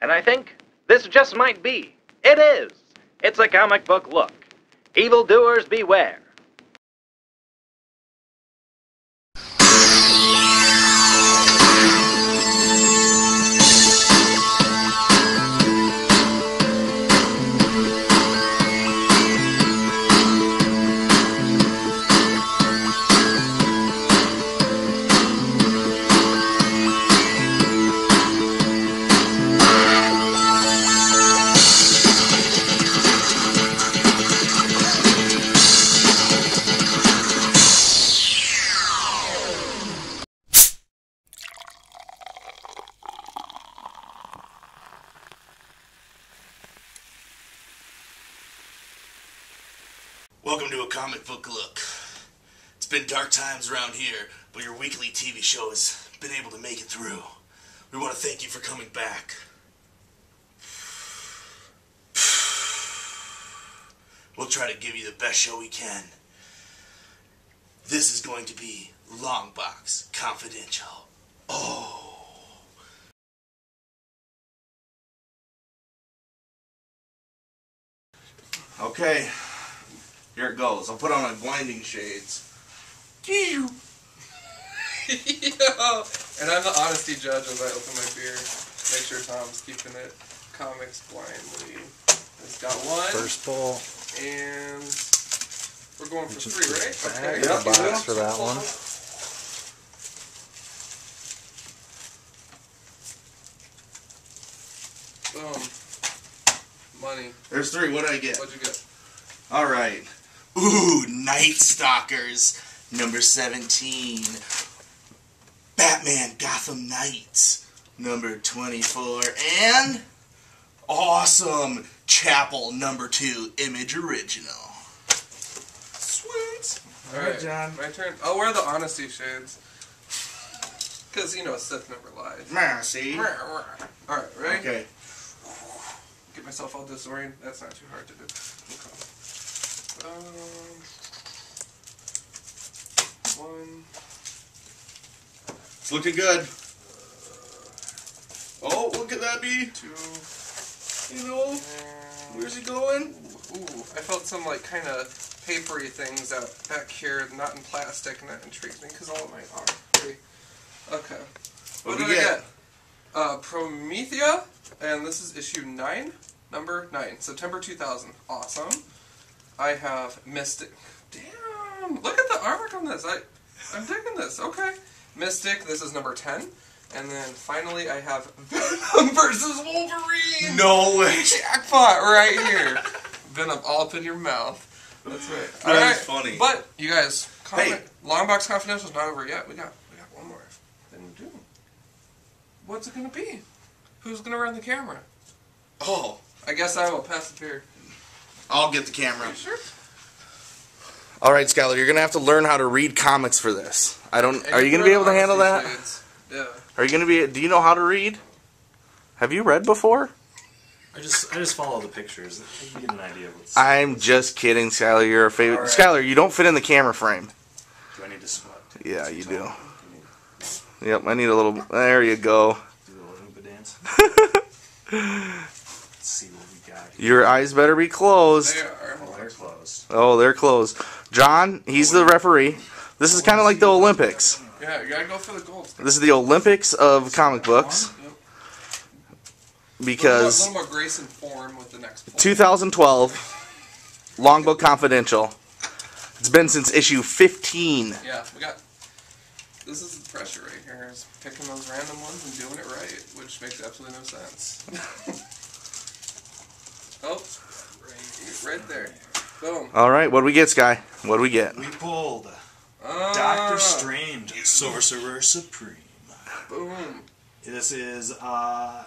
And I think this just might be. It is. It's a comic book look. Evildoers beware. Welcome to a comic book look. It's been dark times around here, but your weekly TV show has been able to make it through. We want to thank you for coming back. We'll try to give you the best show we can. This is going to be Longbox Confidential. Oh. Okay. Here it goes. I'll put on my blinding shades. Yo. And I'm the honesty judge as I open my beer. Make sure Tom's keeping it. Comics blindly. It's got one. First bowl. And we're going for three, right? Okay. Yep. Box for that one. Boom. Money. There's three. What did I get? What'd you get? All right. Ooh, Night Stalkers, number 17. Batman Gotham Knights, number 24. And awesome Chapel, number 2, Image Original. Sweet. All right, John. My turn. I'll wear the honesty shades. Because, you know, Sith never lies. Mercy. Alright, ready? Okay. Get myself all disoriented. That's not too hard to do. Okay. One. It's looking good. Oh, look at that be. Two. You know, where's he going? Ooh, I felt some like kind of papery things out back here, not in plastic, and that intrigues me because all of mine are. Three. Okay. What did I get? Prometheus, and this is issue 9, number 9, September 2000. Awesome. I have Mystic. Damn! Look at the artwork on this. I'm digging this. Okay. Mystic, this is number 10. And then finally I have Venom versus Wolverine! No way! Jackpot right here. Venom all up in your mouth. That's right. That's funny. But, you guys, Longbox Confidential is not over yet. We got one more thing to do. What's it going to be? Who's going to run the camera? Oh. I guess I will pass the beer. I'll get the camera. You sure? All right, Skyler, you're gonna have to learn how to read comics for this. Are you gonna be able to handle that? Yeah. Are you gonna be? Do you know how to read? Have you read before? I just follow the pictures. You get an idea of what's... I'm just kidding, Skyler. You're a favorite. Right. Skyler, you don't fit in the camera frame. Do I need to sweat? Yeah, you do. Yep, I need a little. There you go. Do a little Oompa dance. Let's see what we got here. Your eyes better be closed. They are. Oh, they're closed. Oh, they're closed. John, he's the referee. This is kind of like the Olympics. Yeah, you gotta go for the gold. This is the Olympics of comic books. Yep. Because a little more grace and form with the next poll. 2012, Longbox Confidential. It's been since issue 15. Yeah, we got. This is the pressure right here. Is picking those random ones and doing it right, which makes absolutely no sense. Oh, right there. Boom. All right, what do we get, Sky? What do we get? We pulled Doctor Strange, Sorcerer Supreme. Boom. This is I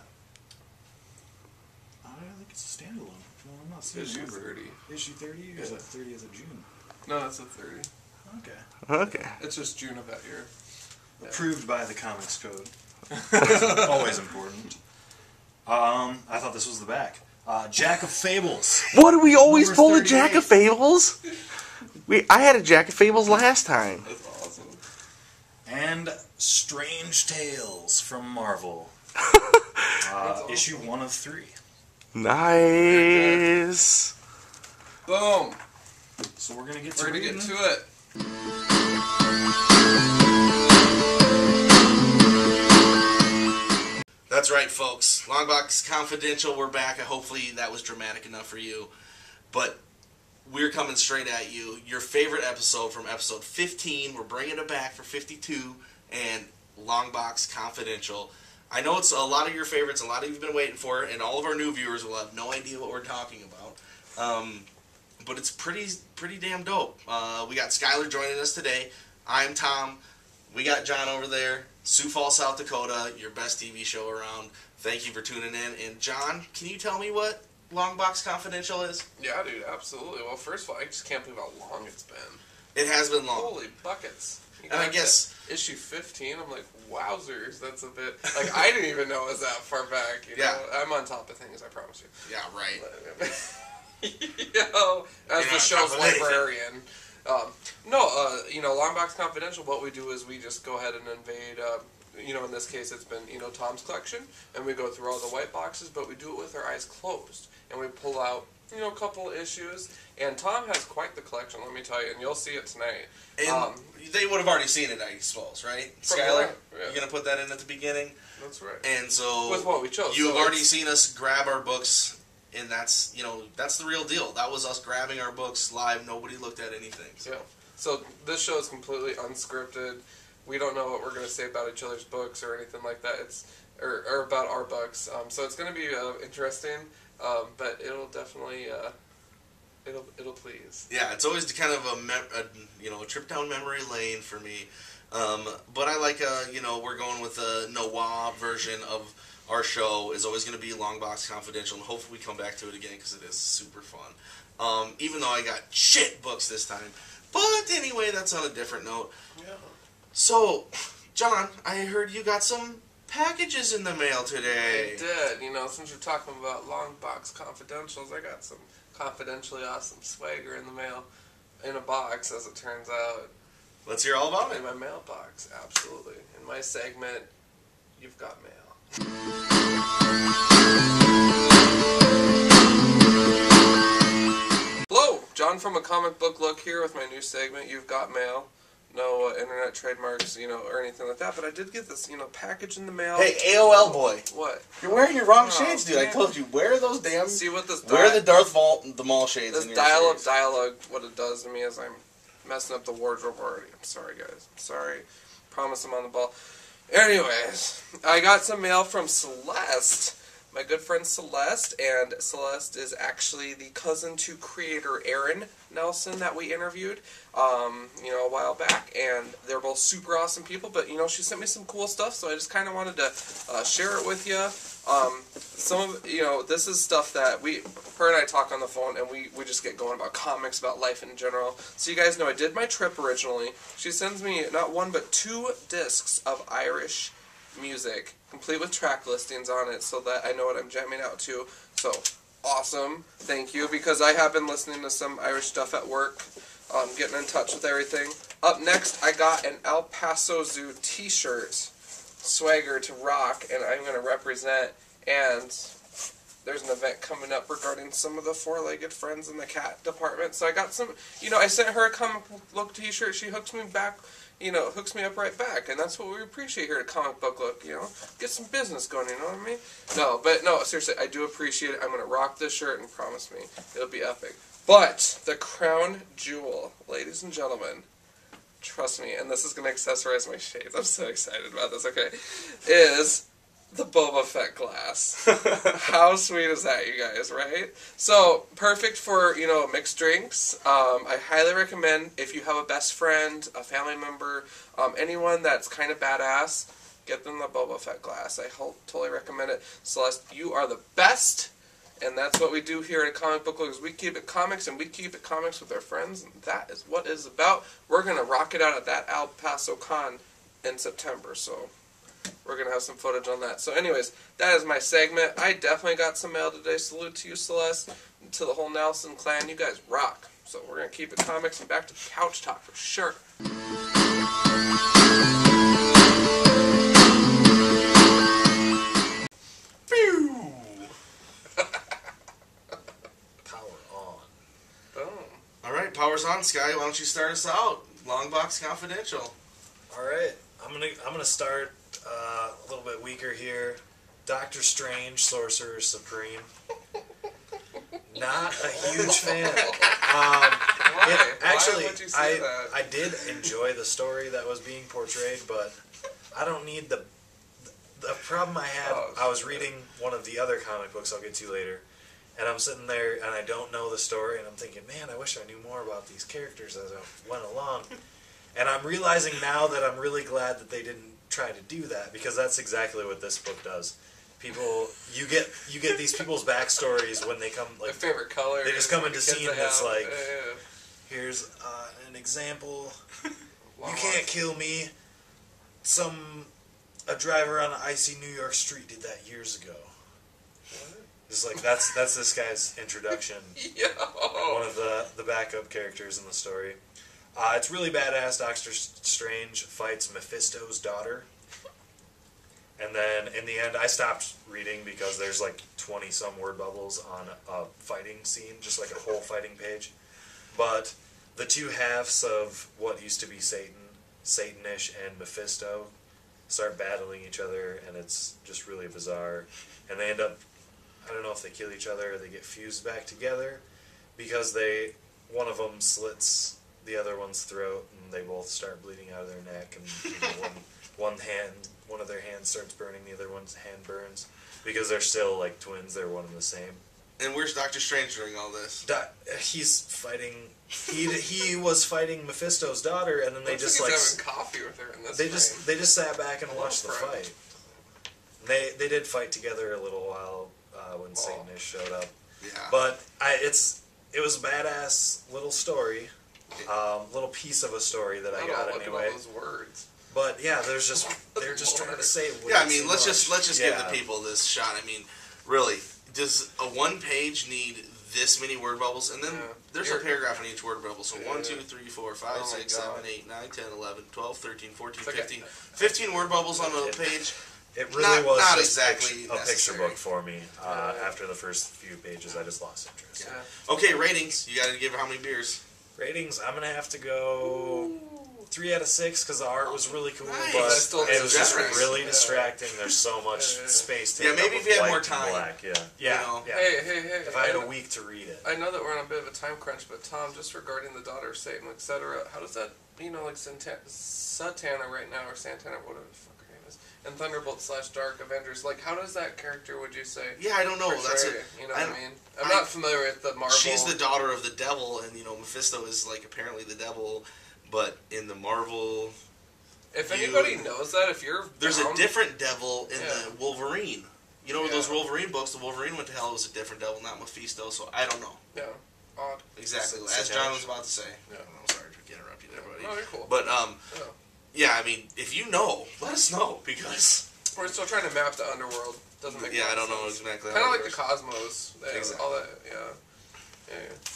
think it's a standalone. No, I'm not seeing Issue number. 30. Issue 30 or is that 30th of June? No, that's a 30. Okay. Okay. It's just June of that year. Approved by the Comics Code. Always important. I thought this was the back. Jack of Fables. What do we always Number pull a 38. Jack of Fables? I had a Jack of Fables last time. That's awesome. And Strange Tales from Marvel. Issue 1 of 3. Nice. Boom. So we're gonna get to it. That's right, folks. Longbox Confidential, we're back. Hopefully that was dramatic enough for you. But we're coming straight at you. Your favorite episode from episode 15. We're bringing it back for 52 and Longbox Confidential. I know it's a lot of your favorites, a lot of you've been waiting for it, and all of our new viewers will have no idea what we're talking about. But it's pretty damn dope. We got Skyler joining us today. I'm Tom. We got John over there. Sioux Falls, South Dakota, your best TV show around. Thank you for tuning in. And John, can you tell me what Longbox Confidential is? Yeah, dude, absolutely. Well, first of all, I just can't believe how long it's been. It has been long. Holy buckets. And I guess issue 15, I'm like, wowzers, that's a bit... Like, I didn't even know it was that far back, you know? I'm on top of things, I promise you. Yeah, right. As the show's librarian. You know, Longbox Confidential, what we do is we just go ahead and invade, you know, in this case it's been, you know, Tom's collection, and we go through all the white boxes, but we do it with our eyes closed, and we pull out, you know, a couple of issues, and Tom has quite the collection, let me tell you, and you'll see it tonight. And they would have already seen it, I suppose, right? Skyler, you're going to put that in at the beginning? That's right. And so... with what we chose. You've already seen us grab our books, and that's, you know, that's the real deal. That was us grabbing our books live. Nobody looked at anything. So. Yeah. So this show is completely unscripted. We don't know what we're going to say about each other's books or anything like that. It's or about our books. So it's going to be interesting, but it'll definitely it'll please. Yeah, it's always kind of a trip down memory lane for me. But I like you know, we're going with a noir version of our show. Is always going to be Longbox Confidential, and hopefully we come back to it again because it is super fun. Even though I got shit books this time. But anyway, that's on a different note. Yeah. So, John, I heard you got some packages in the mail today. I did. You know, since you're talking about Longbox Confidentials, I got some confidentially awesome swagger in the mail. In a box, as it turns out. Let's hear all about it. In my mailbox, absolutely. In my segment, You've Got Mail. Hello, John from A Comic Book Look here with my new segment, You've Got Mail. No internet trademarks, you know, or anything like that, but I did get this, you know, package in the mail. Hey, AOL boy. What? You're wearing your wrong shades, dude. I told you, wear those damn... See what this... Wear the Darth Maul shades this in your dial-up shades. dialogue, what it does to me is I'm messing up the wardrobe already. I'm sorry, guys. I'm sorry. Promise I'm on the ball. Anyways, I got some mail from Celeste. My good friend Celeste, and Celeste is actually the cousin to creator Aaron Nelson that we interviewed, you know, a while back, and they're both super awesome people, but, you know, she sent me some cool stuff, so I just kind of wanted to share it with you. Some of, you know, this is stuff that her and I talk on the phone, and we just get going about comics, about life in general. So you guys know I did my trip originally. She sends me not one, but 2 discs of Irish music, complete with track listings on it, so that I know what I'm jamming out to. So, awesome. Thank you, because I have been listening to some Irish stuff at work, getting in touch with everything. Up next, I got an El Paso Zoo t-shirt, swagger to rock, and I'm going to represent, and there's an event coming up regarding some of the four-legged friends in the cat department. So I got some, you know, I sent her a comic look t-shirt, she hooked me back, you know, hooks me up right back, and that's what we appreciate here at Comic Book Look, you know, get some business going, you know what I mean? No, seriously, I do appreciate it. I'm going to rock this shirt, and promise me, it'll be epic. But, the crown jewel, ladies and gentlemen, trust me, and this is going to accessorize my shades, I'm so excited about this, okay, is the Boba Fett glass. How sweet is that, you guys, right? So, perfect for, you know, mixed drinks. I highly recommend, if you have a best friend, a family member, anyone that's kind of badass, get them the Boba Fett glass. I totally recommend it. Celeste, you are the best, and that's what we do here at Comic Book Look, is we keep it comics, and we keep it comics with our friends, and that is what it's about. We're going to rock it out at that El Paso Con in September, so... we're going to have some footage on that. So anyways, that is my segment. I definitely got some mail today. Salute to you, Celeste, and to the whole Nelson clan. You guys rock. So we're going to keep it comics and back to couch talk for sure. floor's on, Sky. Why don't you start us out? Longbox Confidential. All right, I'm gonna start a little bit weaker here. Doctor Strange, Sorcerer Supreme. Not a huge fan. Actually, Why would you say that? I did enjoy the story that was being portrayed, but I don't need the problem I had. I was reading one of the other comic books I'll get to later, and I'm sitting there and I don't know the story, and I'm thinking, man, I wish I knew more about these characters as I went along. And I'm realizing now that I'm really glad that they didn't try to do that, because that's exactly what this book does. People, you get these people's backstories when they come, like, their favorite color. they just come into scene and it's like, yeah. here's an example. Wow. You can't kill me. A driver on an icy New York street did that years ago. What? It's like that's this guy's introduction. Yo. One of the backup characters in the story. It's really badass. Doctor Strange fights Mephisto's daughter. And then, in the end, I stopped reading because there's like 20-some word bubbles on a fighting scene, just like a whole fighting page. But the two halves of what used to be Satan, Satanish, and Mephisto start battling each other, and it's just really bizarre. And they end up, I don't know if they kill each other or they get fused back together, because one of them slits the other one's throat, and they both start bleeding out of their neck, and one of their hands starts burning, the other one's hand burns, because they're still like twins, they're one and the same. And where's Doctor Strange during all this? He's fighting. He was fighting Mephisto's daughter, and then they just like having coffee with her in this. They just sat back and watched the fight. They did fight together a little while when Satanish showed up. Yeah. But it was a badass little story, little piece of a story that I got anyway. Look at all those words. But yeah, they're just trying to say. Yeah, I mean, let's just give the people this shot. I mean, really, does a one page need this many word bubbles? And then there's a paragraph in each word bubble. So 1, 2, 3, 4, 5, 6, 7, 8, 9, 10, 11, 12, 13, 14, 15. 15 word bubbles on a page. It really was not just exactly a picture book for me. After the first few pages, I just lost interest. Yeah. Okay, ratings. You got to give how many beers? Ratings, I'm going to have to go 3 out of 6 because the art was really cool, Nice. but it was just Generous. really distracting. There's so much space taken maybe up if with you had white more and time. black. Yeah. You know? Hey. If I had a week to read it. I know that we're on a bit of a time crunch, but Tom, just regarding the daughter of Satan, etc., how does that, like Satana right now, or Santana, whatever the fuck her name is, and Thunderbolt/Dark Avengers, like, how does that character, would you say? Yeah, I don't know. Portray, That's it. You know what I mean? I'm not familiar with the Marvel. She's the daughter of the devil, and Mephisto is like apparently the devil, but in the Marvel. If anybody knows that, if you're there's a different devil in the Wolverine. Those Yeah. Wolverine books, the Wolverine went to hell, was a different devil, not Mephisto. So I don't know. Yeah, odd. Exactly, as John was about to say. Yeah. I'm sorry to interrupt you there, buddy. No, you're cool. But yeah, I mean, if you know, let us know, because we're still trying to map the underworld. Doesn't make I don't sense. know exactly. Kind of like the cosmos. Exactly. All that. Yeah.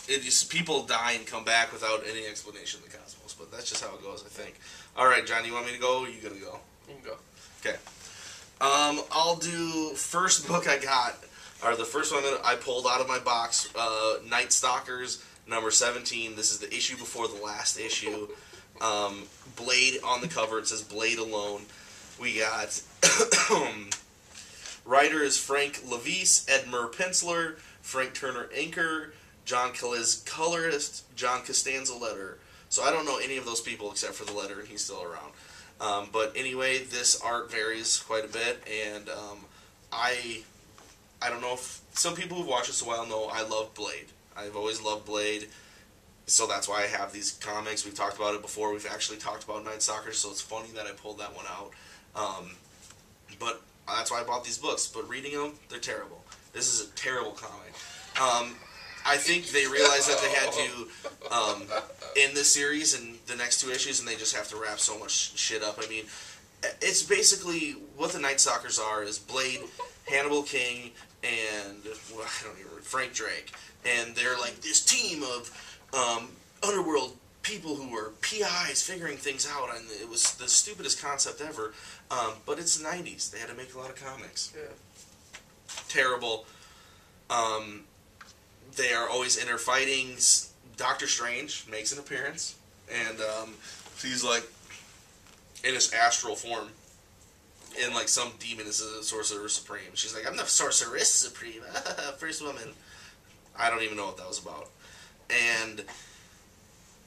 It just people die and come back without any explanation of the cosmos, but that's just how it goes, I think. All right, John, you want me to go? Or are you gonna go? You can go. Okay. I'll do first book I got, or the first one that I pulled out of my box, Night Stalkers, number 17. This is the issue before the last issue. Blade on the cover. It says Blade alone. We got writer is Frank Levis, Edmer Penciler, Frank Turner inker, John Caliz colorist, John Costanza letter. So I don't know any of those people except for the letter, and he's still around. But anyway, this art varies quite a bit, and I don't know if some people who've watched this a while know I love Blade. I've always loved Blade, so that's why I have these comics. We've talked about it before. We've actually talked about Night Stalkers, so it's funny that I pulled that one out. But that's why I bought these books. But reading them, they're terrible. This is a terrible comic. I think they realized that they had to end this series in the next 2 issues, and they just have to wrap so much shit up. I mean, it's basically what the Night Stalkers are is Blade, Hannibal King, and Frank Drake, and they're like this team of underworld people who are PIs figuring things out, and it was the stupidest concept ever. But it's the 90s; they had to make a lot of comics. Yeah. Terrible. They are always inner fighting. Doctor Strange makes an appearance, and he's like in his astral form, and like some demon is a sorcerer supreme. She's like, I'm the sorceress supreme, first woman. I don't even know what that was about, and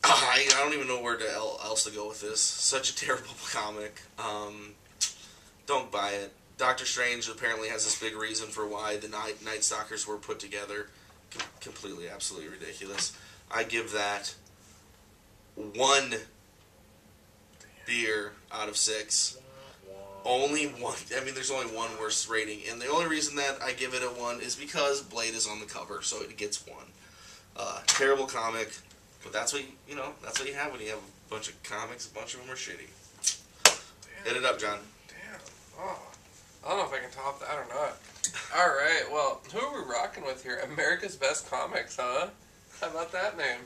I don't even know where else to go with this. Such a terrible comic. Don't buy it. Doctor Strange apparently has this big reason for why the Night Stalkers were put together. Completely, absolutely ridiculous. I give that 1 beer out of 6. Only one. I mean, there's only one worst rating, and the only reason that I give it a 1 is because Blade is on the cover, so it gets 1. Terrible comic, but that's what that's what you have when you have a bunch of comics. A bunch of them are shitty. Hit it up, John. Damn. Oh, I don't know if I can top that or not. All right. Well, who are we rocking with here? America's Best Comics, huh? How about that name?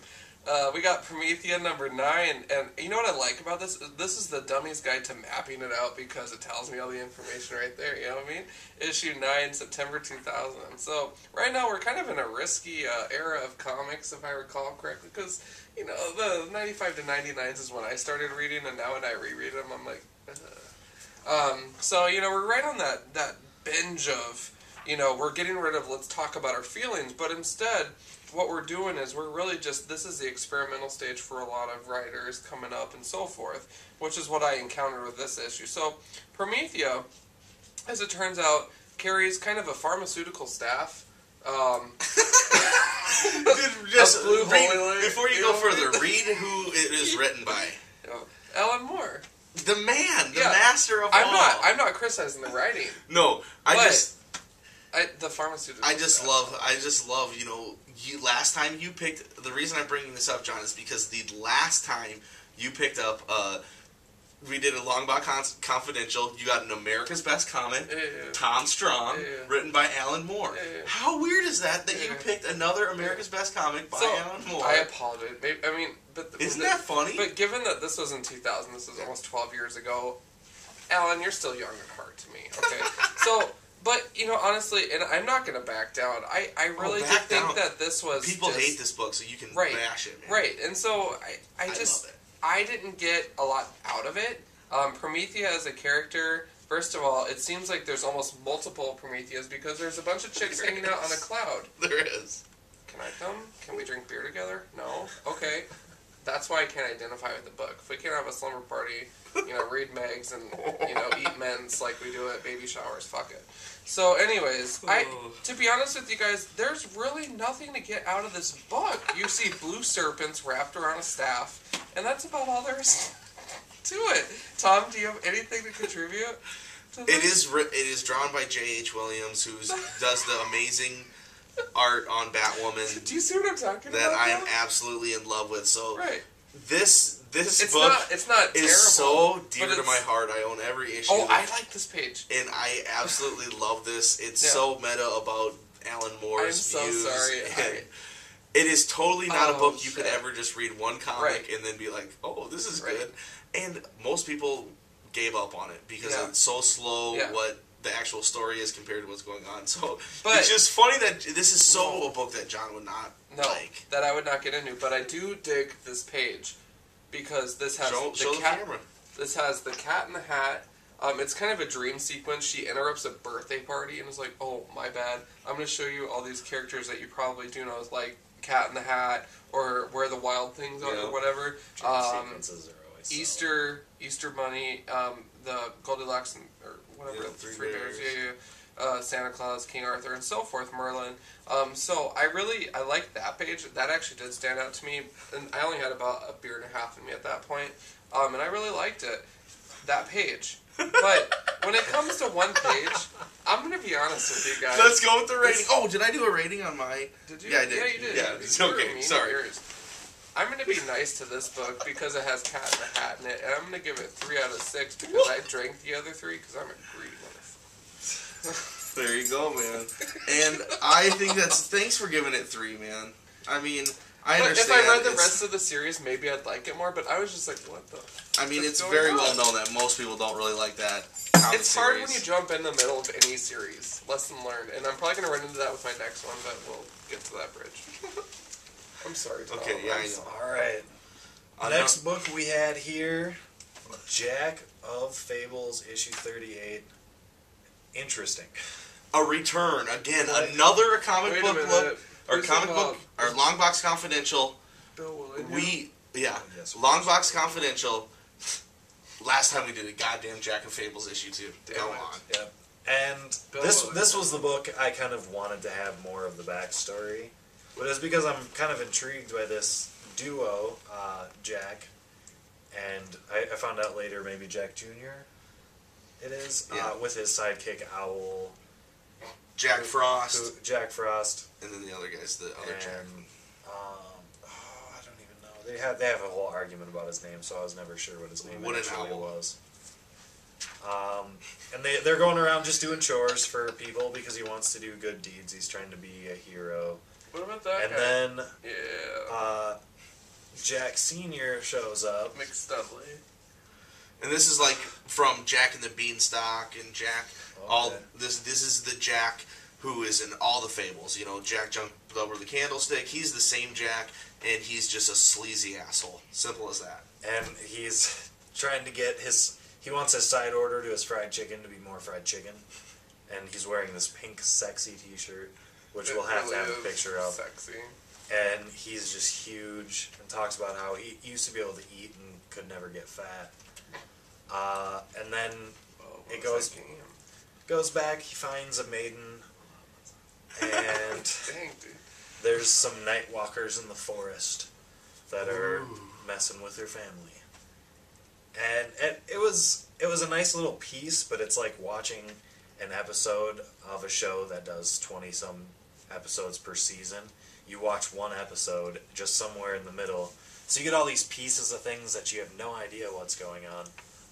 We got Prometheus number 9, and you know what I like about this? This is the Dummy's Guide to Mapping It Out because it tells me all the information right there, you know what I mean? Issue 9, September 2000. So, right now we're kind of in a risky era of comics, if I recall correctly, because, you know, the 95 to 99s is when I started reading, and now when I reread them, I'm like, so, you know, we're right on that binge of, you know, we're getting rid of let's talk about our feelings, but instead what we're doing is we're really just, this is the experimental stage for a lot of writers coming up and so forth, which is what I encountered with this issue. So Prometheus, as it turns out, carries kind of a pharmaceutical staff. Dude, just before you go further, read who it is written by. Alan Moore. The man, the master of all. I'm not criticizing the writing. No, the pharmaceutical. I just love, you know, last time you picked, the reason I'm bringing this up, John, is because the last time you picked up, we did a Longbox Confidential, you got an America's Best Comic, Tom Strong, written by Alan Moore. How weird is that you picked another America's Best Comic by Alan Moore? I apologize. Isn't that funny? But given that this was in 2000, this was almost 12 years ago, Alan, you're still young at heart to me, okay? So... But, you know, honestly, and I'm not going to back down, I really did think that this was People hate this book, so you can bash it, man. Right, and so I didn't get a lot out of it. Prometheus as a character, first of all, it seems like there's almost multiple Prometheus because there's a bunch of chicks hanging out on a cloud. There is. Can I come? Can we drink beer together? No? Okay. That's why I can't identify with the book. If we can't have a slumber party, you know, read Megs and, you know, eat men's like we do at baby showers, fuck it. So anyways, to be honest with you guys, there's really nothing to get out of this book. You see blue serpents wrapped around a staff, and that's about all there is to it. Tom, do you have anything to contribute to this? It is drawn by J.H. Williams, who does the amazing art on Batwoman. Do you see what I'm talking about? That I am absolutely in love with. So this it's book not is terrible, so dear to my heart. I own every issue. Oh, I like this page. And I absolutely love this. It's so meta about Alan Moore's views. I'm so sorry. It is totally not a book you could ever just read one comic and then be like, oh, this is good. And most people gave up on it because it's so slow what the actual story is compared to what's going on. So it's just funny that this is a book that John would not like. That I would not get into. But I do dig this page because this has the camera. This has the Cat in the Hat. It's kind of a dream sequence. She interrupts a birthday party and is like, oh, my bad. I'm going to show you all these characters that you probably do know, like Cat in the Hat or Where the Wild Things Are or whatever. Sequences are always Easter Bunny, the Goldilocks and, or whatever, the Three Bears, Santa Claus, King Arthur, and so forth, Merlin. So I liked that page. That actually did stand out to me, and I only had about a beer and a half in me at that point, and I really liked it, that page. But when it comes to one page, I'm going to be honest with you guys. Let's go with the rating. Oh, did I do a rating on my... Did you? Yeah, I did. Yeah, you did. Yeah, it's okay. Sorry. I'm going to be nice to this book because it has Cat in the Hat in it, and I'm going to give it 3 out of 6 because I drank the other 3 because I'm a greedy motherfucker. There you go, man. And I think thanks for giving it 3, man. I mean, I understand. If I read the rest of the series, maybe I'd like it more, but I was just like, what the... I mean, it's very well known that most people don't really like that It's hard when you jump in the middle of any series. Lesson learned. And I'm probably going to run into that with my next one, but we'll get to that bridge. I'm sorry, Tom. Okay, yeah, I know. All right. Next book we had here, Jack of Fables, issue 38. Interesting. A return again, another comic book look, or comic book, or Longbox Confidential. Bill Yes, Longbox Confidential. Last time we did a goddamn Jack of Fables issue 2. Go on. Yep. And this was the book I kind of wanted to have more of the backstory, but it's because I'm kind of intrigued by this duo, Jack, and I found out later maybe Jack Jr. It is, with his sidekick Owl. Jack Frost. Jack Frost. And then the other guy's the other Jack. I don't even know. They have a whole argument about his name, so I was never sure what his name actually was. And they're going around just doing chores for people because he wants to do good deeds. He's trying to be a hero. What about that and guy? then, Jack Sr. shows up. McStudley. And this is like from Jack and the Beanstalk and Jack. This is the Jack who is in all the Fables. You know, Jack jumped over the candlestick. He's the same Jack, and he's just a sleazy asshole. Simple as that. And he's trying to get he wants his side order to his fried chicken to be more fried chicken. And he's wearing this pink sexy t-shirt, which we'll have to have a picture of. Sexy. And he's just huge and talks about how he used to be able to eat and could never get fat. And then it goes back, he finds a maiden, and Dang, dude. there's some night walkers in the forest that are messing with her family. And it was a nice little piece, but it's like watching an episode of a show that does 20-some episodes per season. You watch one episode just somewhere in the middle, so you get all these pieces of things that you have no idea what's going on.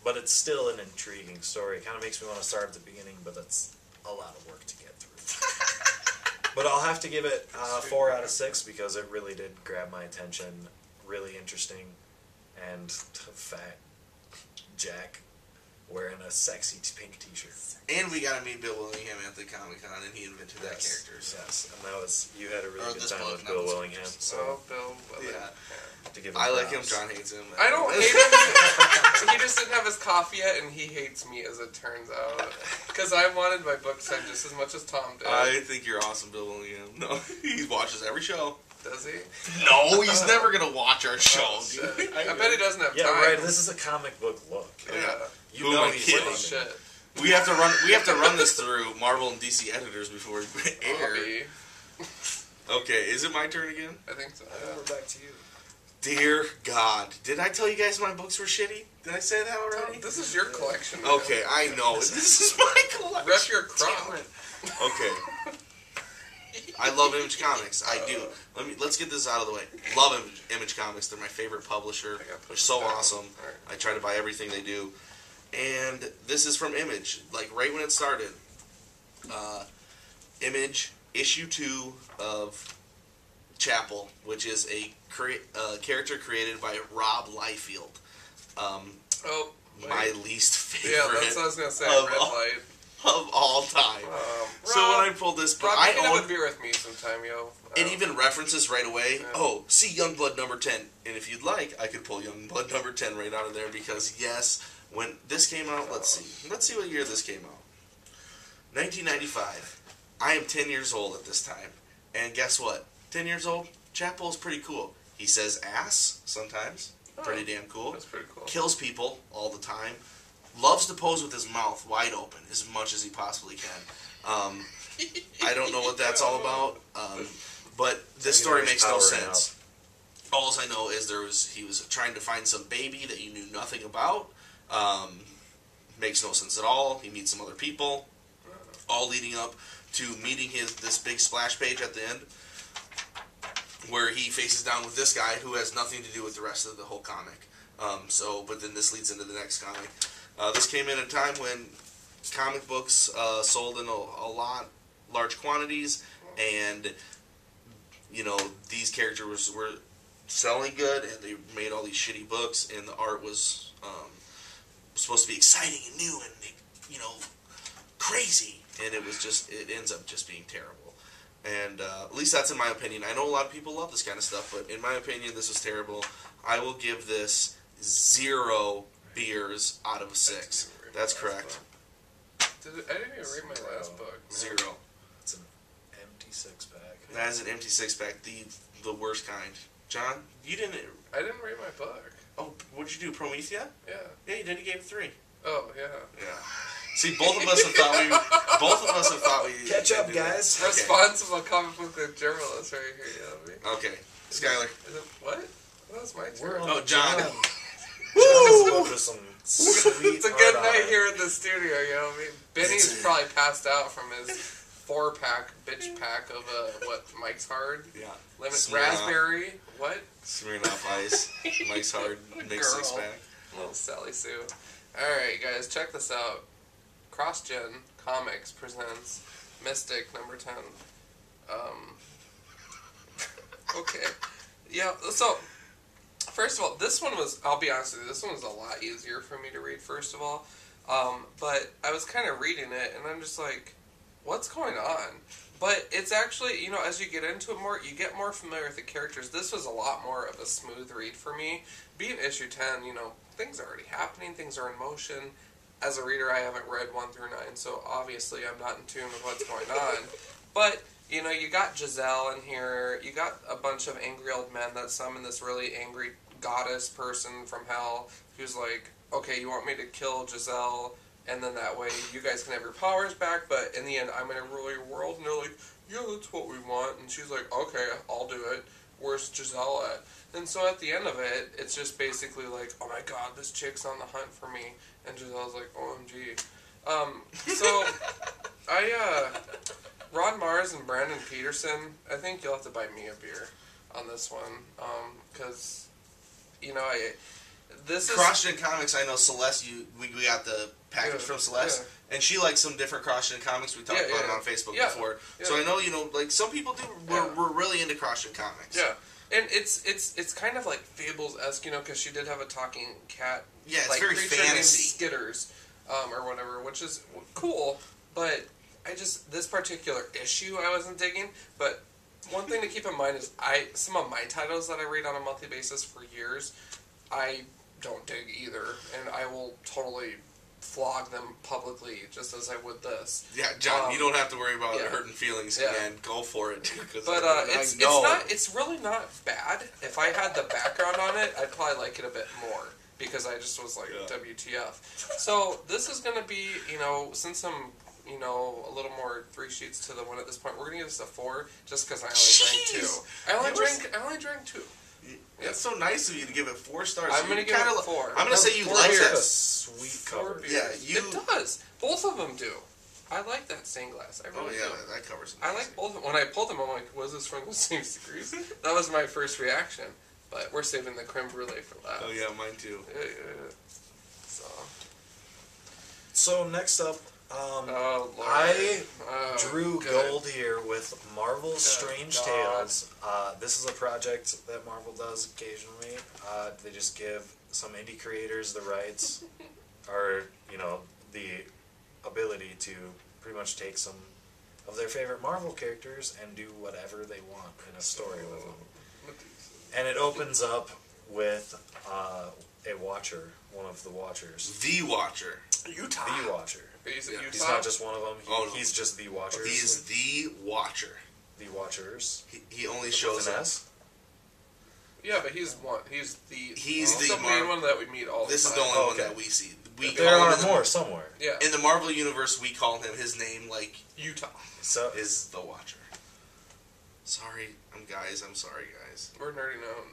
But it's still an intriguing story. It kind of makes me want to start at the beginning, but that's a lot of work to get through. But I'll have to give it 4 out of 6 because it really did grab my attention. Really interesting. And fat Jack wearing a sexy pink t-shirt. And we got to meet Bill Willingham at the Comic-Con, and he invented that character. So. Yes, and that was, you had a really good time with Bill Willingham. So Bill Willingham. Yeah. To give him I like him, props. John hates him. I don't hate him. He just didn't have his coffee yet, and he hates me, as it turns out. Because I wanted my book signed just as much as Tom did. I think you're awesome, Bill Willingham. No, he watches every show. Does he? No, he's never going to watch our show, dude. I bet he doesn't have time. Yeah, right. This is a comic book look. Yeah. You know he's kidding? watching. Shit. We have to run this through Marvel and DC editors before we air. Bobby. Okay, is it my turn again? I think so. We're back to you. Dear God, did I tell you guys my books were shitty? Did I say that already? This is your collection. Man. Okay, I know. This is my collection. Rep your crop. Okay. I love Image Comics. I do. Let's get this out of the way. Love Image Comics. They're my favorite publisher. They're so awesome. I try to buy everything they do. And this is from Image. Like right when it started. Image issue 2 of Chapel, which is a character created by Rob Liefeld. My least favorite. Yeah, that's what I was gonna say. Red Light. Of all time. So Rob, when I pulled this book, Rob, you can have a beer with me sometime, yo. It even references right away. Yeah. Oh, see Youngblood number 10, and if you'd like, I could pull Youngblood number 10 right out of there because yes, when this came out, let's see what year this came out. 1995. I am 10 years old at this time, and guess what? 10 years old. Chapel's pretty cool. He says ass sometimes. Pretty damn cool. That's pretty cool. Kills people all the time. Loves to pose with his mouth wide open as much as he possibly can. I don't know what that's all about, but this story makes no sense. All I know is he was trying to find some baby that you knew nothing about. Makes no sense at all. He meets some other people, all leading up to meeting this big splash page at the end, where he faces down with this guy who has nothing to do with the rest of the whole comic. But then this leads into the next comic. This came in a time when comic books sold in a large quantities, and these characters were selling good, and they made all these shitty books, and the art was supposed to be exciting and new and crazy, and it ends up just being terrible. And at least that's in my opinion. I know a lot of people love this kind of stuff, but in my opinion, this was terrible. I will give this 0 beers out of 6. That's correct. I didn't even read my last book. 0. It's an empty 6-pack. That is an empty 6-pack, the worst kind. John, you didn't. I didn't read my book. Oh, what'd you do? Prometheus? Yeah. Yeah, you did. You gave it 3. Oh yeah. Yeah. See, both of us have thought we. Catch up, guys. Okay. Responsible comic book journalist right here. You know what I mean? Okay, Skyler. Is it, what? That was my turn. We're on Oh, John. John is going for some sweet It's a good night here in the studio, you know what I mean? Benny's probably passed out from his 4-pack, bitch pack of, Mike's Hard? Yeah. Lemon Smirnoff. raspberry, what? Smirnoff Ice. Mike's Hard. Mixed Girl. 6-pack. Little Sally Sue. Alright, guys, check this out. CrossGen Comics presents Mystic number 10. Okay. Yeah, so, first of all, this one was, I'll be honest with you, this one was a lot easier for me to read, first of all. But I was kind of reading it, and I'm just like, what's going on? But it's actually, you know, as you get into it more, you get more familiar with the characters. This was a lot more of a smooth read for me. Being issue 10, you know, things are already happening, things are in motion. As a reader, I haven't read 1 through 9, so obviously I'm not in tune with what's going on. But, you know, you got Giselle in here, you got a bunch of angry old men that summon this really angry goddess person from hell who's like, okay, you want me to kill Giselle, and then that way you guys can have your powers back, but in the end I'm going to rule your world. And they're like, yeah, that's what we want. And she's like, okay, I'll do it. Where's Giselle at? And so at the end of it, it's just basically like, oh my god, this chick's on the hunt for me. And Giselle's like, OMG. So, Ron Mars and Brandon Peterson, I think you'll have to buy me a beer on this one. Because, you know, this is... CrossGen Comics, I know Celeste, we got the package from Celeste, and she likes some different CrossGen Comics. We talked about it on Facebook before. Yeah. So I know, you know, like, some people we're really into CrossGen Comics. Yeah. And it's kind of like Fables-esque, you know, because she did have a talking cat. Yeah, it's like, very named fantasy. Skitters, or whatever, which is cool. But this particular issue I wasn't digging. But one thing to keep in mind is some of my titles that I read on a monthly basis for years, I don't dig either, and I will totally flog them publicly, just as I would this. Yeah, John, you don't have to worry about hurting feelings, man. Go for it. But it's really not bad. If I had the background on it, I'd probably like it a bit more, because I just was like, WTF. So this is going to be, you know, since I'm, you know, a little more 3 sheets to the one at this point, we're going to give this a 4, just because I only drank 2. I only drank 2. That's so nice of you to give it 4 stars. I'm going to give it 4. I'm going to say you like that. Sweet cover. Yeah, It does. Both of them do. I like that stained glass. I really do. That covers it. I like both of them. When I pulled them, I'm like, was this from the same series? That was my first reaction. But we're saving the creme brulee for that. Oh, yeah, mine too. Yeah. So next up, Lord. I drew gold here with Marvel's Strange Tales. This is a project that Marvel does occasionally. They just give some indie creators the rights, or, you know, the ability to pretty much take some of their favorite Marvel characters and do whatever they want in a story with them. And it opens up with a Watcher, one of the Watchers. The Watcher. Utah. The Watcher. He's not just one of them. He's just the Watcher. He is the Watcher. The Watchers. He only shows up. Yeah, but he's one. He's the main one that we meet all the time. This is the only one that we see. There are more somewhere. Yeah. In the Marvel universe, we call him his name like Utah. So is the Watcher. Sorry, I'm sorry, guys. We're nerding out.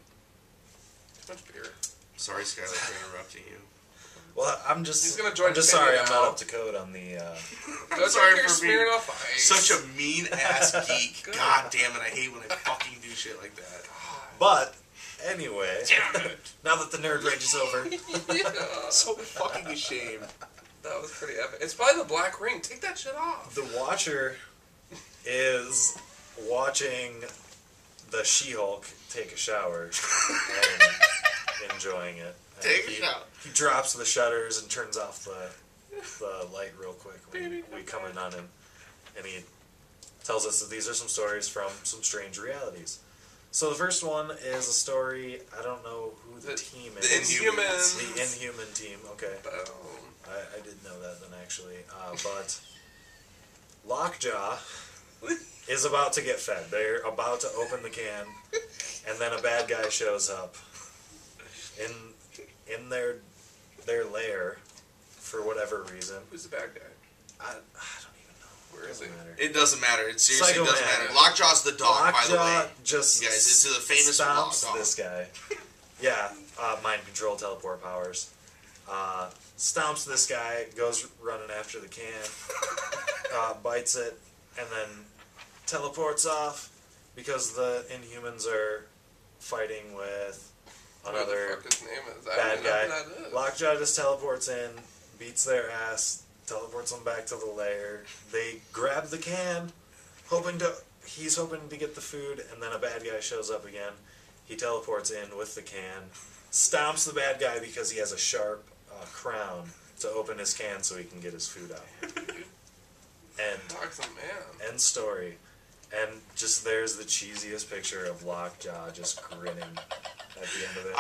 Too much beer. Sorry, Skyler, for interrupting you. Well, I'm just sorry I'm not up to code on the... I'm sorry for being ice. such a mean-ass geek. God damn it, I hate when I fucking do shit like that. But, anyway, now that the nerd rage is over... So fucking ashamed. That was pretty epic. It's probably the black ring. Take that shit off. The Watcher is watching the She-Hulk take a shower and enjoying it. Take a shower. He drops the shutters and turns off the light real quick when we come in on him. And he tells us that these are some stories from some strange realities. So the first one is a story, I don't know who the team is. The Inhumans. The Inhuman team, okay. Boom. I didn't know that then, actually. But Lockjaw is about to get fed. They're about to open the can, and then a bad guy shows up in their lair for whatever reason. Who's the bad guy? I don't even know. Where is he? It doesn't matter. It seriously Psycho doesn't Man. matter. Lockjaw's the dog, by the Lockjaw way. just You guys, it's the famous stomps dog. this guy. Yeah, mind control, teleport powers. Stomps this guy, goes running after the can, bites it, and then teleports off because the Inhumans are fighting with another What the fuck his name is? I bad don't know guy. who that is. Lockjaw just teleports in, beats their ass, teleports them back to the lair. They grab the can, he's hoping to get the food, and then a bad guy shows up again. He teleports in with the can, stomps the bad guy because he has a sharp crown to open his can so he can get his food out. And Dog's a man. end story. And just there's the cheesiest picture of Lockjaw just grinning at the end of it.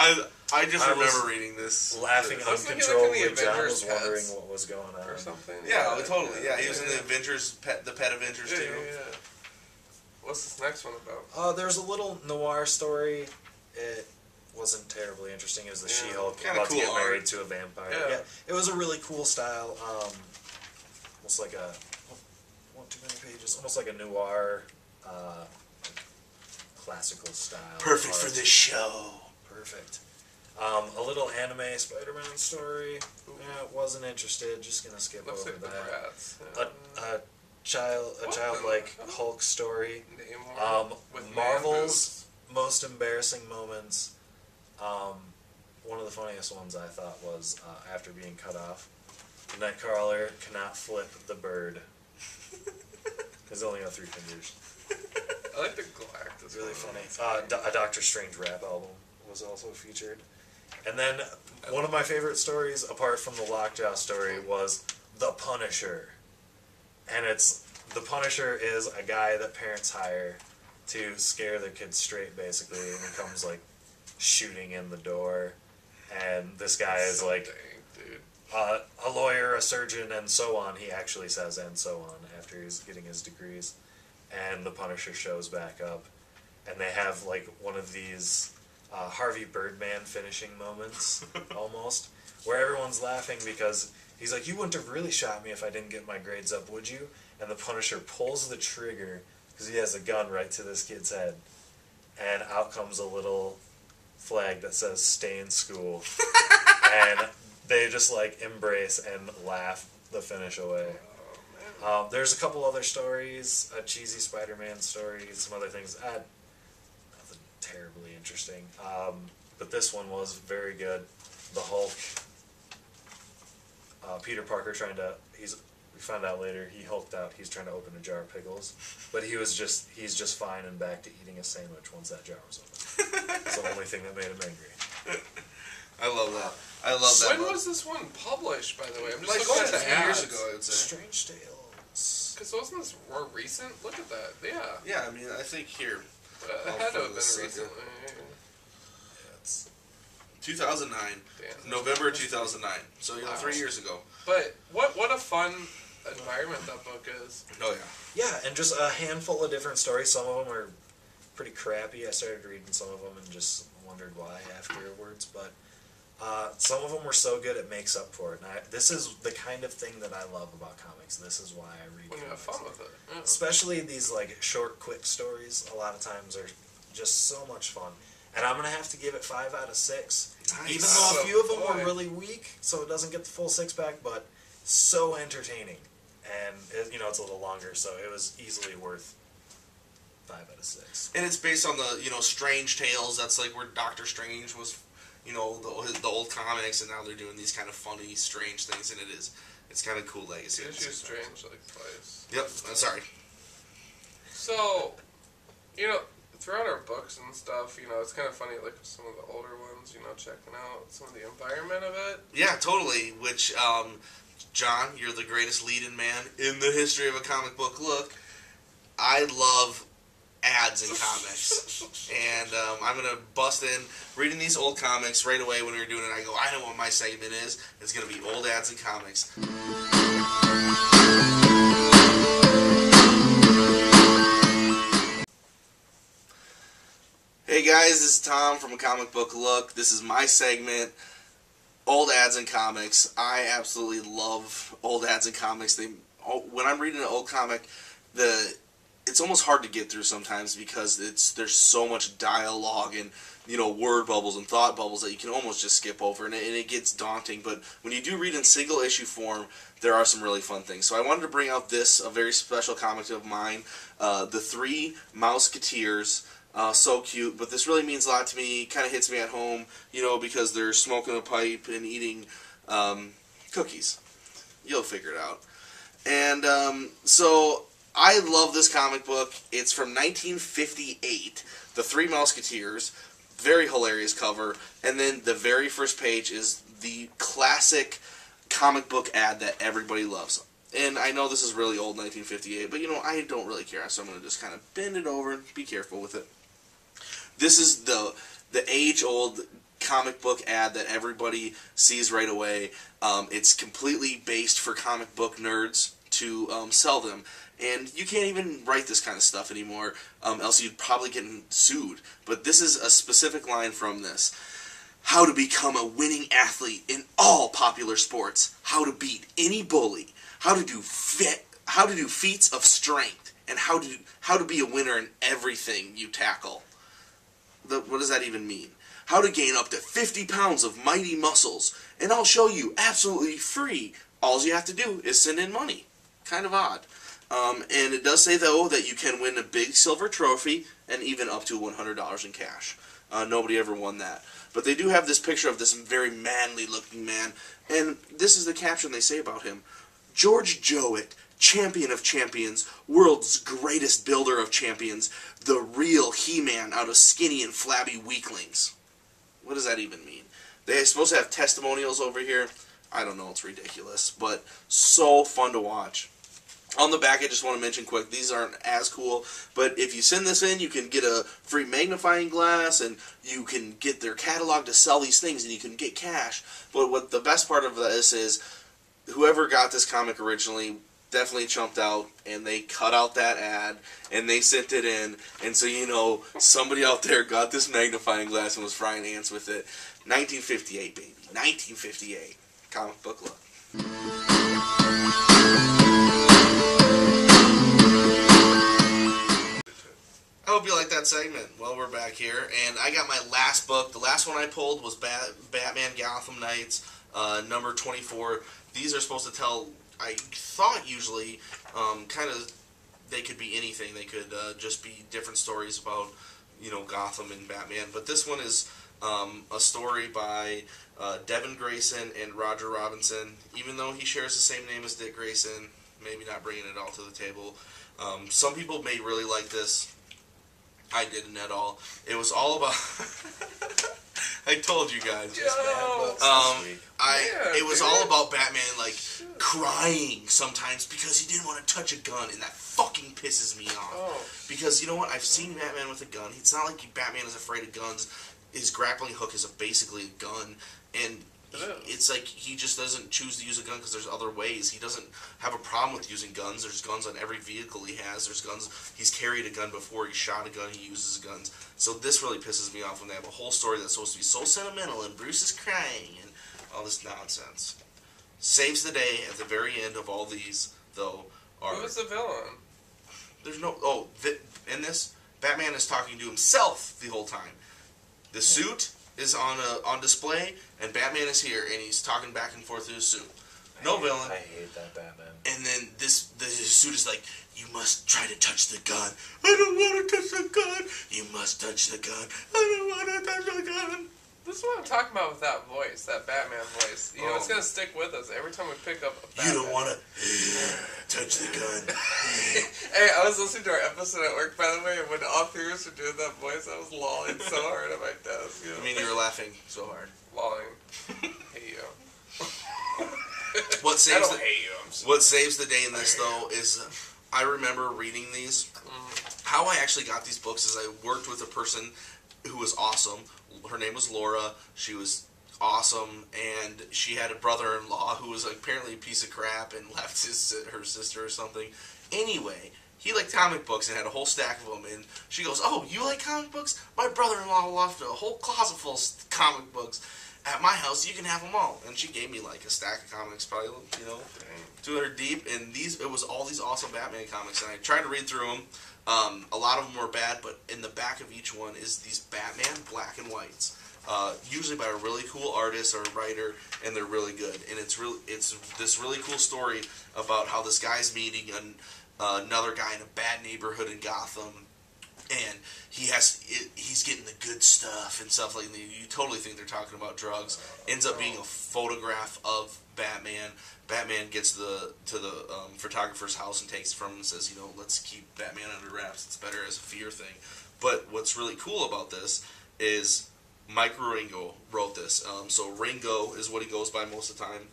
I just I remember was reading this. Laughing Wasn't he like in uncontrollably. the John Avengers was wondering Pets? what was going on. Or something. Yeah, totally. Yeah, he was in the Avengers, the Pet Avengers Yeah, too. yeah. What's this next one about? There's a little noir story. It wasn't terribly interesting. It was the Yeah. She-Hulk Kinda about cool to get art. married to a vampire. Yeah. Yeah, it was a really cool style. Almost like a too many pages. Almost like a noir, classical style. Perfect art. for this show. Perfect. A little anime SpiderMan story. Yeah, wasn't interested. Just gonna skip Looks over like the that. Bratz. A childlike Hulk story. Namor with man Marvel's most embarrassing moments. One of the funniest ones I thought was after being cut off. The Nightcrawler cannot flip the bird. He's only got 3 fingers. boots. I like the Galactus. It's really one. funny. A Doctor Strange rap album was also featured. And then one of my favorite stories, apart from the Lockjaw story, was The Punisher. And the Punisher is a guy that parents hire to scare their kids straight, basically, and he comes like shooting in the door. And this guy is So like dang, dude. a lawyer, a surgeon, and so on. He actually says "and so on" after he's getting his degrees. And the Punisher shows back up, and they have like one of these Harvey Birdman finishing moments, almost, where everyone's laughing because he's like, "You wouldn't have really shot me if I didn't get my grades up, would you?" And the Punisher pulls the trigger because he has a gun right to this kid's head, and out comes a little flag that says "Stay in school," and they just like embrace and laugh the finish away. There's a couple other stories, a cheesy Spider-Man story, some other things. Nothing terribly interesting, but this one was very good. The Hulk, Peter Parker we found out later he hulked out. He's trying to open a jar of pickles, but he's just fine and back to eating a sandwich once that jar was open. It's the only thing that made him angry. I love that. I love that. When was this one published, by the way? I'm just Like looking at the 2 years ads. ago, I would say. Strange Tales. Because wasn't this more recent? Look at that. Yeah. Yeah, I mean, I think here. It had to have been recently. Yeah, it's 2009. Damn. November 2009. So, Wow. 3 years ago. But what a fun environment that book is. Oh, yeah. Yeah, and just a handful of different stories. Some of them are pretty crappy. I started reading some of them and just wondered why afterwards. But some of them were so good it makes up for it. And this is the kind of thing that I love about comics. This is why I read When you have comics. fun with it. Yeah. Especially these like short, quick stories. A lot of times are just so much fun. And I'm gonna have to give it 5 out of 6. Nice. Even though a few of them Boy. were really weak, so it doesn't get the full 6-pack, but so entertaining. And it's a little longer, so it was easily worth 5 out of 6. And it's based on the, Strange Tales. That's like where Doctor Strange was, the old comics, and now they're doing these kind of funny, strange things, and it's kind of cool legacy. Did you strange like twice? Yep, I'm sorry. So, throughout our books and stuff, it's kind of funny, like some of the older ones, checking out some of the environment of it. Yeah, totally. Which, John, you're the greatest lead-in man in the history of a comic book. Look, I love ads in comics. And I'm going to bust in reading these old comics right away when we were doing it. I go, I know what my segment is. It's going to be old ads in comics. Hey guys, this is Tom from A Comic Book Look. This is my segment, Old Ads in Comics. I absolutely love old ads in comics. When I'm reading an old comic, it's almost hard to get through sometimes because there's so much dialogue and word bubbles and thought bubbles that you can almost just skip over, and it gets daunting. But when you do read in single issue form, there are some really fun things. So I wanted to bring out a very special comic of mine, The Three Mouseketeers. So cute, but this really means a lot to me. Kind of hits me at home, because they're smoking a pipe and eating cookies. You'll figure it out. And so I love this comic book. It's from 1958, The Three Mouseketeers. Very hilarious cover. And then the very first page is the classic comic book ad that everybody loves. And I know this is really old, 1958, but I don't really care, so I'm going to just kind of bend it over and be careful with it. This is the age-old comic book ad that everybody sees right away. It's completely based for comic book nerds to sell them. And you can't even write this kind of stuff anymore, else you'd probably get sued. But this is a specific line from this. How to become a winning athlete in all popular sports. How to beat any bully. How to do feats of strength. And how to be a winner in everything you tackle. What does that even mean? How to gain up to 50 pounds of mighty muscles, and I'll show you absolutely free. All you have to do is send in money. Kind of odd. And it does say, though, that you can win a big silver trophy and even up to $100 in cash. Nobody ever won that. But they do have this picture of this very manly-looking man, and this is the caption they say about him. George Jowett, champion of champions, world's greatest builder of champions, the real He-Man out of skinny and flabby weaklings. What does that even mean? They're supposed to have testimonials over here. I don't know, it's ridiculous, but so fun to watch. On the back, I just want to mention quick, these aren't as cool, but if you send this in, you can get a free magnifying glass, and you can get their catalog to sell these things, and you can get cash. But what the best part of this is, whoever got this comic originally definitely chumped out, and they cut out that ad, and they sent it in, and so somebody out there got this magnifying glass and was frying ants with it. 1958, baby. 1958. Comic book look. I hope you like that segment. Well, we're back here, and I got my last book. The last one I pulled was Batman Gotham Knights, number 24. These are supposed to tell, I thought usually, they could be anything. They could just be different stories about, Gotham and Batman. But this one is a story by Devin Grayson and Roger Robinson. Even though he shares the same name as Dick Grayson, maybe not bringing it all to the table. Some people may really like this. I didn't at all. It was all about... I told you guys. It was all about Batman, crying sometimes because he didn't want to touch a gun, and that fucking pisses me off. Oh. Because, you know what, I've seen Batman with a gun. It's not like Batman is afraid of guns. His grappling hook is basically a gun, and it's like he just doesn't choose to use a gun because there's other ways. He doesn't have a problem with using guns. There's guns on every vehicle he has. There's guns. He's carried a gun before. He shot a gun. He uses guns. So this really pisses me off when they have a whole story that's supposed to be so sentimental and Bruce is crying and all this nonsense. Saves the day at the very end of all these, though. Who's the villain? There's no... Oh, in this, Batman is talking to himself the whole time. The suit is on display, and Batman is here, and he's talking back and forth through his suit. No villain. I hate that Batman. And then the suit is like, you must try to touch the gun. I don't want to touch the gun. You must touch the gun. I don't want to touch the gun. This is what I'm talking about with that voice, that Batman voice. It's going to stick with us every time we pick up a Batman. You don't want to touch the gun. Hey, I was listening to our episode at work, by the way, and when all three of us were doing that voice, I was lolling so hard at my desk. I mean, you were laughing so hard. Lolling. Hey, you. What I don't hate you. What saves the day in this, though, is I remember reading these, how I actually got these books is I worked with a person who was awesome. Her name was Laura. She was awesome, and she had a brother-in-law who was apparently a piece of crap and left her sister or something. Anyway, he liked comic books and had a whole stack of them, and she goes, "Oh, you like comic books? My brother-in-law left a whole closet full of comic books. At my house, you can have them all." And she gave me like a stack of comics, probably, 200 deep, and it was all these awesome Batman comics, and I tried to read through them. A lot of them were bad, but in the back of each one is these Batman black and whites, usually by a really cool artist or writer, and they're really good. And it's this really cool story about how this guy's meeting another guy in a bad neighborhood in Gotham, and he's getting the good stuff and stuff like that. You totally think they're talking about drugs. Ends up being a photograph of Batman. Batman gets to the photographer's house and takes it from him and says, let's keep Batman under wraps. It's better as a fear thing. But what's really cool about this is Mike Ringo wrote this. So Ringo is what he goes by most of the time.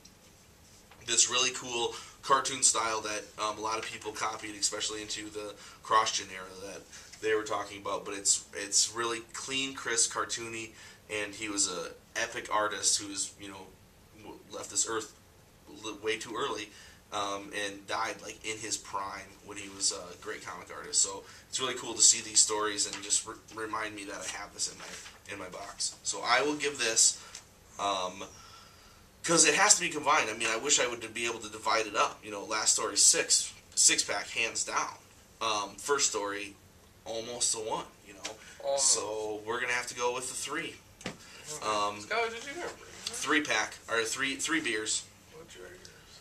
This really cool cartoon style that a lot of people copied, especially into the cross-gen era that they were talking about. But it's really clean, crisp, cartoony, and he was a epic artist who's left this earth way too early, and died like in his prime when he was a great comic artist. So it's really cool to see these stories and just remind me that I have this in my box. So I will give this, because it has to be combined. I mean, I wish I would be able to divide it up. Last story six pack hands down. First story almost a 1. So we're gonna have to go with the 3. Skyler, did you know? 3 pack or three beers. What'd you rate yours?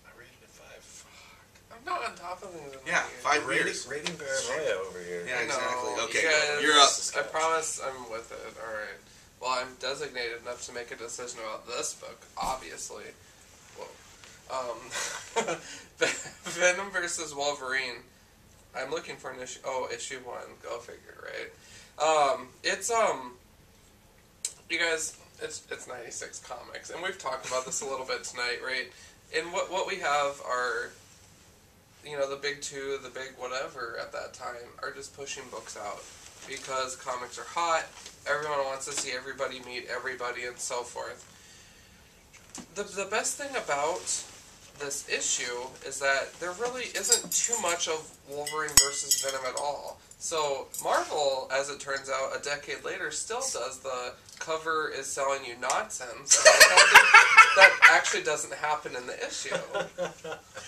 I rated it 5. Fuck. I'm not on top of things. Yeah, 5 beers. Rating paranoia over here. Yeah, exactly. No, Okay, you guys, you're up. I promise I'm with it. Alright. Well, I'm designated enough to make a decision about this book, obviously. Whoa. Venom versus Wolverine. I'm looking for an issue. Oh, issue 1. Go figure, right? You guys, it's 96 comics, and we've talked about this a little bit tonight, right? And what we have are, the big 2, the big whatever at that time, are just pushing books out. Because comics are hot, everyone wants to see everybody meet everybody, and so forth. The best thing about this issue is that there really isn't too much of Wolverine versus Venom at all. So Marvel, as it turns out, a decade later, still does the cover is selling you nonsense. That actually doesn't happen in the issue,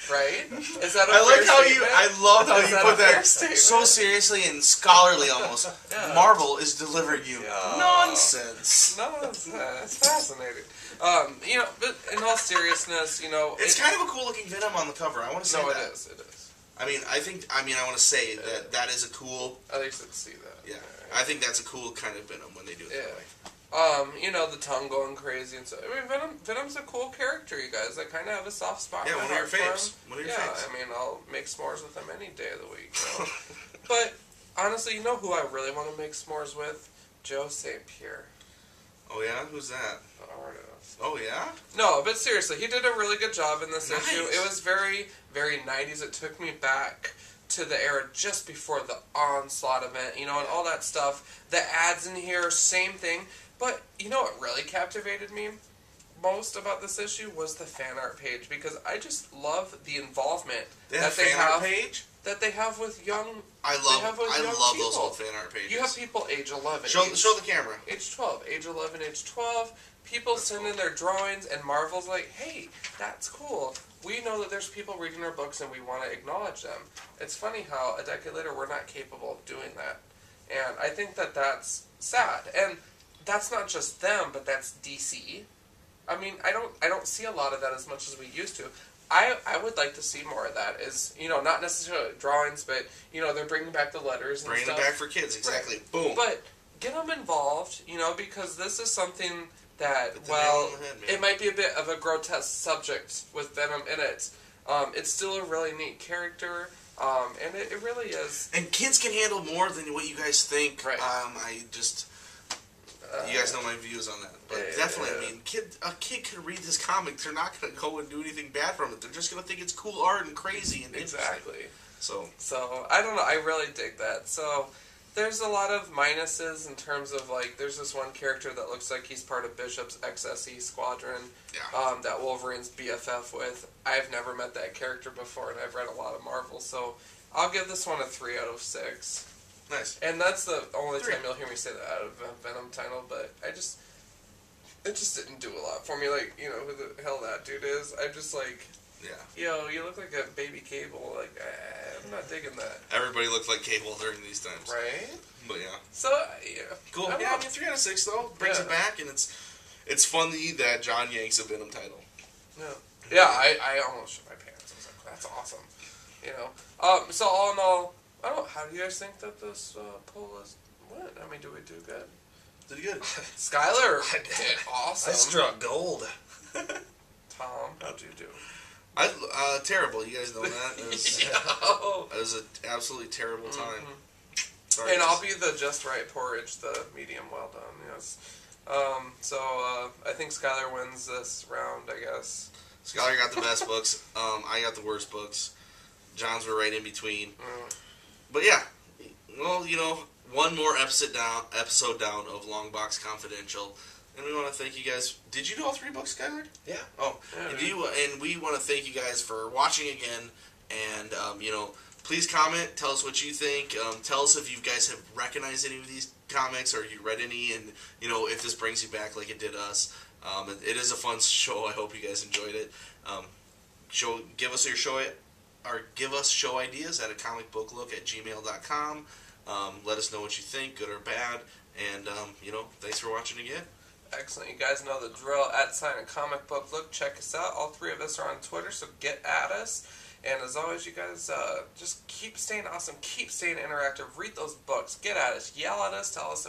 right? Is that a fair statement? I love how you put that statement? so seriously and scholarly almost. Yeah. Marvel is delivering you nonsense. Nonsense. It's fascinating. But in all seriousness, It's kind of a cool looking Venom on the cover. I want to say that. No, it is. I want to say that is a cool. At least I can see that. Yeah, I think that's a cool kind of Venom when they do it that way. The tongue going crazy and so. I mean, Venom's a cool character, you guys. I kind of have a soft spot. Yeah, in my one of your heart faves. for him. One of your faves. I mean, I'll make s'mores with him any day of the week. But honestly, you know who I really want to make s'mores with? Joe St. Pierre. Oh yeah, who's that? The artist. Oh yeah. No, but seriously, he did a really good job in this Nice. issue. It was very, very 90s. It took me back to the era just before the Onslaught event, and all that stuff. The ads in here, same thing. But what really captivated me most about this issue was the fan art page, because I just love the involvement that they have. Page? That they have with young. I love those old fan art pages. You have people age 11. Show the camera. Age 12. Age 11, age 12. People send in their drawings, and Marvel's like, hey, that's cool. We know that there's people reading our books, and we want to acknowledge them. It's funny how a decade later we're not capable of doing that. And I think that that's sad. And that's not just them, but that's DC. I mean, I don't see a lot of that as much as we used to. I would like to see more of that. Is not necessarily drawings, but they're bringing back the letters and bringing stuff. Them back for kids, exactly. Right. Boom. But get them involved, because this is something that it might be a bit of a grotesque subject with Venom in it. It's still a really neat character, and it really is. And kids can handle more than what you guys think. Right. You guys know my views on that, but definitely, I mean, a kid could read this comic. They're not going to go and do anything bad from it. They're just going to think it's cool art and crazy and exactly. So I don't know. I really dig that. So there's a lot of minuses in terms of, like, there's this one character that looks like he's part of Bishop's XSE squadron. Yeah. That Wolverine's BFF with. I've never met that character before, and I've read a lot of Marvel, so I'll give this one a 3 out of 6. Nice. And that's the only 3. time you'll hear me say that out of a Venom title, but it just didn't do a lot for me. Like, you know who the hell that dude is? I'm just like, Yeah. yo, you look like a baby Cable. Like, I'm not digging that. Everybody looked like Cable during these times. Right? But yeah. So, yeah. Cool. I mean, 3 out of 6 though brings it back, and it's funny that John yanks a Venom title. Yeah. Yeah, I almost shit my pants. I was like, that's awesome. You know. So all in all, I don't know, how do you guys think that this poll is went? I mean, do we do good? Did good. Skyler did awesome. I struck gold. Tom, how'd you do? Terrible. You guys know that. It was an absolutely terrible time. Sorry, and I'll be the just right porridge, the medium well done. Yes. So I think Skyler wins this round, I guess. Skyler got the best books. I got the worst books. John's were right in between. But yeah, well, you know, one more episode down of Longbox Confidential, and we want to thank you guys. Did you do all 3 books, Skyler? Yeah. Oh, Yeah, and we want to thank you guys for watching again, and you know, please comment, tell us what you think, tell us if you guys have recognized any of these comics or you read any, and you know, if this brings you back like it did us. It is a fun show. I hope you guys enjoyed it. Give us show ideas at acomicbooklook@gmail.com. Let us know what you think, good or bad, and you know, thanks for watching again. Excellent. You guys know the drill. @ Comic Book Look. Check us out. All 3 of us are on Twitter, so get at us. And as always, you guys just keep staying awesome. Keep staying interactive. Read those books. Get at us. Yell at us. Tell us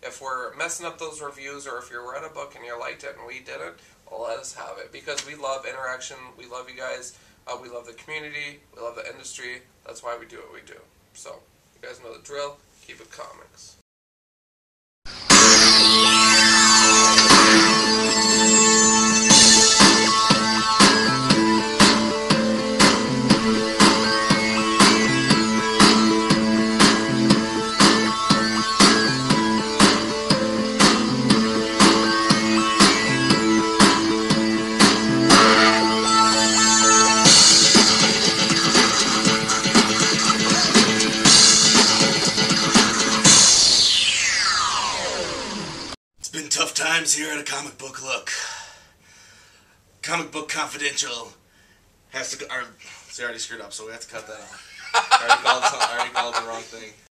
if we're messing up those reviews, or if you read a book and you liked it and we didn't. Well, let us have it, because we love interaction. We love you guys. We love the community. We love the industry. That's why we do what we do. So you guys know the drill. Keep it comics. Tough times here at a Comic Book Look. Comic Book Confidential has to go. See, I already screwed up, so we have to cut that out. I already called the wrong thing.